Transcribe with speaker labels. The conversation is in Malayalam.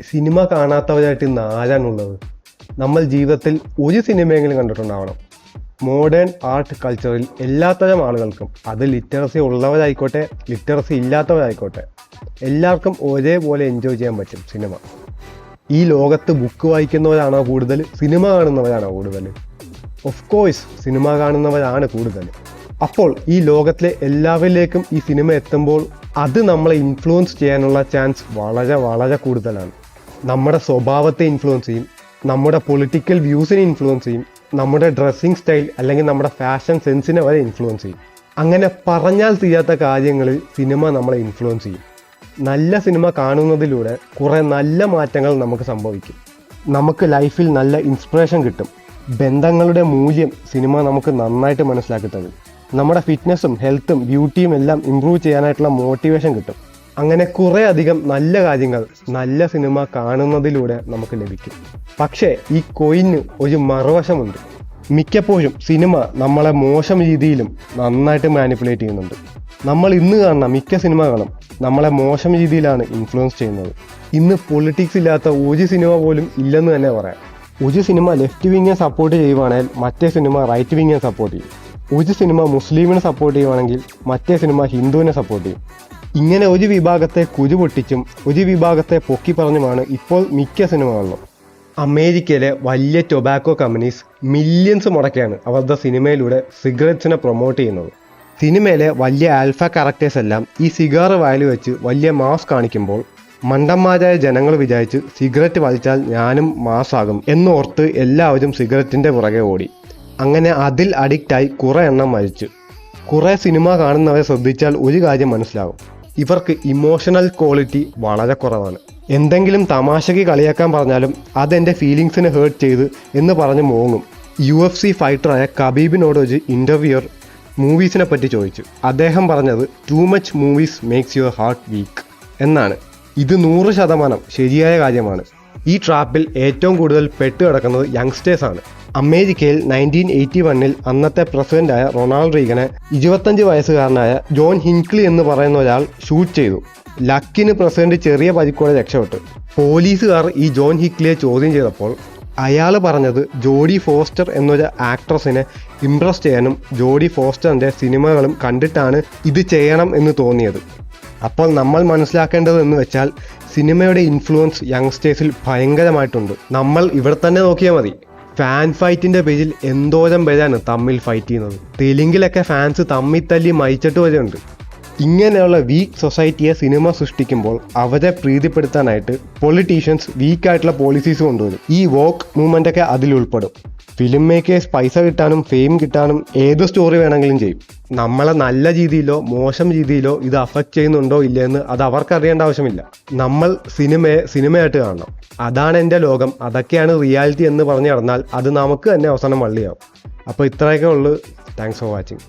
Speaker 1: സിനിമ കാണാത്തവരായിട്ട് ഇന്ന് ആരാണുള്ളത്? നമ്മൾ ജീവിതത്തിൽ ഒരു സിനിമയെങ്കിലും കണ്ടിട്ടുണ്ടാവണം. മോഡേൺ ആർട്ട് കൾച്ചറിൽ എല്ലാത്തരം ആളുകൾക്കും, അത് ലിറ്ററസി ഉള്ളവരായിക്കോട്ടെ ലിറ്ററസി ഇല്ലാത്തവരായിക്കോട്ടെ, എല്ലാവർക്കും ഒരേപോലെ എൻജോയ് ചെയ്യാൻ പറ്റും സിനിമ. ഈ ലോകത്ത് ബുക്ക് വായിക്കുന്നവരാണോ കൂടുതൽ, സിനിമ കാണുന്നവരാണോ കൂടുതൽ? ഓഫ് കോഴ്സ് സിനിമ കാണുന്നവരാണ് കൂടുതൽ. അപ്പോൾ ഈ ലോകത്തിലെ എല്ലാവരിലേക്കും ഈ സിനിമ എത്തുമ്പോൾ അത് നമ്മളെ ഇൻഫ്ലുവൻസ് ചെയ്യാനുള്ള ചാൻസ് വളരെ വളരെ കൂടുതലാണ്. നമ്മുടെ സ്വഭാവത്തെ ഇൻഫ്ലുവൻസ് ചെയ്യും, നമ്മുടെ പൊളിറ്റിക്കൽ വ്യൂസിനെ ഇൻഫ്ലുവൻസ് ചെയ്യും, നമ്മുടെ ഡ്രസ്സിങ് സ്റ്റൈൽ അല്ലെങ്കിൽ നമ്മുടെ ഫാഷൻ സെൻസിനെ വരെ ഇൻഫ്ലുവൻസ് ചെയ്യും. അങ്ങനെ പറഞ്ഞാൽ തീരാത്ത കാര്യങ്ങളിൽ സിനിമ നമ്മളെ ഇൻഫ്ലുവൻസ് ചെയ്യും. നല്ല സിനിമ കാണുന്നതിലൂടെ കുറേ നല്ല മാറ്റങ്ങൾ നമുക്ക് സംഭവിക്കും. നമുക്ക് ലൈഫിൽ നല്ല ഇൻസ്പിറേഷൻ കിട്ടും. ബന്ധങ്ങളുടെ മൂല്യം സിനിമ നമുക്ക് നന്നായിട്ട് മനസ്സിലാക്കി തരും. നമ്മുടെ ഫിറ്റ്നസ്സും ഹെൽത്തും ബ്യൂട്ടിയും എല്ലാം ഇമ്പ്രൂവ് ചെയ്യാനായിട്ടുള്ള മോട്ടിവേഷൻ കിട്ടും. അങ്ങനെ കുറേ അധികം നല്ല കാര്യങ്ങൾ നല്ല സിനിമ കാണുന്നതിലൂടെ നമുക്ക് ലഭിക്കും. പക്ഷേ ഈ കോയിന് ഒരു മറുവശമുണ്ട്. മിക്കപ്പോഴും സിനിമ നമ്മളെ മോശം രീതിയിലും നന്നായിട്ട് മാനിപ്പുലേറ്റ് ചെയ്യുന്നുണ്ട്. നമ്മൾ ഇന്ന് കാണുന്ന മിക്ക സിനിമകളും നമ്മളെ മോശം രീതിയിലാണ് ഇൻഫ്ലുവൻസ് ചെയ്യുന്നത്. ഇന്ന് പൊളിറ്റിക്സ് ഇല്ലാത്ത ഒരു സിനിമ പോലും ഇല്ലെന്ന് തന്നെ പറയാം. ഒരു സിനിമ ലെഫ്റ്റ് വിങ്ങിനെ സപ്പോർട്ട് ചെയ്യുവാണെങ്കിൽ മറ്റേ സിനിമ റൈറ്റ് വിങ്ങിനെ സപ്പോർട്ട് ചെയ്യും. ഒരു സിനിമ മുസ്ലിമിനെ സപ്പോർട്ട് ചെയ്യുവാണെങ്കിൽ മറ്റേ സിനിമ ഹിന്ദുവിനെ സപ്പോർട്ട് ചെയ്യും. ഇങ്ങനെ ഒരു വിഭാഗത്തെ കുരുപൊട്ടിച്ചും ഒരു വിഭാഗത്തെ പൊക്കി പറഞ്ഞുമാണ് ഇപ്പോൾ മിക്ക സിനിമകളിലും. അമേരിക്കയിലെ വലിയ ടൊബാക്കോ കമ്പനീസ് മില്യൺസ് മുടക്കിയാണ് അവരുടെ സിനിമയിലൂടെ സിഗരറ്റ്സിനെ പ്രൊമോട്ട് ചെയ്യുന്നത്. സിനിമയിലെ വലിയ ആൽഫ ക്യാരക്ടേഴ്സ് എല്ലാം ഈ സിഗാറ് വായിൽ വെച്ച് വലിയ മാസ് കാണിക്കുമ്പോൾ മണ്ടന്മാരായ ജനങ്ങൾ വിചാരിച്ച് സിഗരറ്റ് വലിച്ചാൽ ഞാനും മാസാകും എന്നോർത്ത് എല്ലാവരും സിഗരറ്റിൻ്റെ പുറകെ ഓടി. അങ്ങനെ അതിൽ അഡിക്റ്റായി കുറേ എണ്ണം മരിച്ചു. കുറേ സിനിമ കാണുന്നവരെ ശ്രദ്ധിച്ചാൽ ഒരു കാര്യം മനസ്സിലാവും, ഇവർക്ക് ഇമോഷണൽ ക്വാളിറ്റി വളരെ കുറവാണ്. എന്തെങ്കിലും തമാശയ്ക്ക് കളിയാക്കാൻ പറഞ്ഞാലും അതെൻ്റെ ഫീലിങ്സിനെ ഹേർട്ട് ചെയ്ത് എന്ന് പറഞ്ഞ് മോങ്ങും. UFC ഫൈറ്ററായ കബീബിനോട് ഒരു ഇൻ്റർവ്യൂവർ മൂവീസിനെ പറ്റി ചോദിച്ചു. അദ്ദേഹം പറഞ്ഞത് too much movies makes your heart weak എന്നാണ്. ഇത് 100% ശരിയായ കാര്യമാണ്. ഈ ട്രാപ്പിൽ ഏറ്റവും കൂടുതൽ പെട്ട് കിടക്കുന്നത് യങ്സ്റ്റേഴ്സാണ്. അമേരിക്കയിൽ 1981 അന്നത്തെ പ്രസിഡന്റായ റൊണാൾഡ് റീഗനെ 25 വയസ്സുകാരനായ ജോൺ ഹിൻക്ലി എന്ന് പറയുന്ന ഒരാൾ ഷൂട്ട് ചെയ്തു. ലക്കിന് പ്രസിഡന്റ് ചെറിയ പരിക്കോടെ രക്ഷപ്പെട്ടു. പോലീസുകാർ ഈ ജോൺ ഹിൻക്ലിയെ ചോദ്യം ചെയ്തപ്പോൾ അയാൾ പറഞ്ഞത് ജോഡി ഫോസ്റ്റർ എന്നൊരു ആക്ട്രസിനെ ഇംപ്രസ് ചെയ്യാനും ജോഡി ഫോസ്റ്ററിൻ്റെ സിനിമകളും കണ്ടിട്ടാണ് ഇത് ചെയ്യണം എന്ന് തോന്നിയത്. അപ്പോൾ നമ്മൾ മനസ്സിലാക്കേണ്ടത് എന്ന് വെച്ചാൽ സിനിമയുടെ ഇൻഫ്ലുവൻസ് യങ്സ്റ്റേഴ്സിൽ ഭയങ്കരമായിട്ടുണ്ട്. നമ്മൾ ഇവിടെ തന്നെ നോക്കിയാൽ മതി. ഫാൻ ഫൈറ്റിൻ്റെ പേജിൽ എന്തോരം പേരാണ് തമ്മിൽ ഫൈറ്റ് ചെയ്യുന്നത്. തെലുങ്കിലൊക്കെ ഫാൻസ് തമ്മിൽ തല്ലി മരിച്ചിട്ട് വരെയുണ്ട്. ഇങ്ങനെയുള്ള വീക്ക് സൊസൈറ്റിയെ സിനിമ സൃഷ്ടിക്കുമ്പോൾ അവരെ പ്രീതിപ്പെടുത്താനായിട്ട് പൊളിറ്റീഷ്യൻസ് വീക്കായിട്ടുള്ള പോളിസീസ് കൊണ്ടുവരും. ഈ വോക്ക് മൂവ്മെൻ്റൊക്കെ അതിൽ ഉൾപ്പെടും. ഫിലിം മേക്കേഴ്സ് പൈസ കിട്ടാനും ഫെയിം കിട്ടാനും ഏത് സ്റ്റോറി വേണമെങ്കിലും ചെയ്യും. നമ്മളെ നല്ല രീതിയിലോ മോശം രീതിയിലോ ഇത് അഫക്റ്റ് ചെയ്യുന്നുണ്ടോ ഇല്ലയെന്ന് അത് അവർക്കറിയേണ്ട ആവശ്യമില്ല. നമ്മൾ സിനിമയായിട്ട് കാണണം. അതാണ് എൻ്റെ ലോകം, അതൊക്കെയാണ് റിയാലിറ്റി എന്ന് പറഞ്ഞു നടന്നാൽ അത് നമുക്ക് തന്നെ അവസാനം വള്ളിയാവും. അപ്പോൾ ഇത്രയൊക്കെ ഉള്ളൂ. Thanks for watching.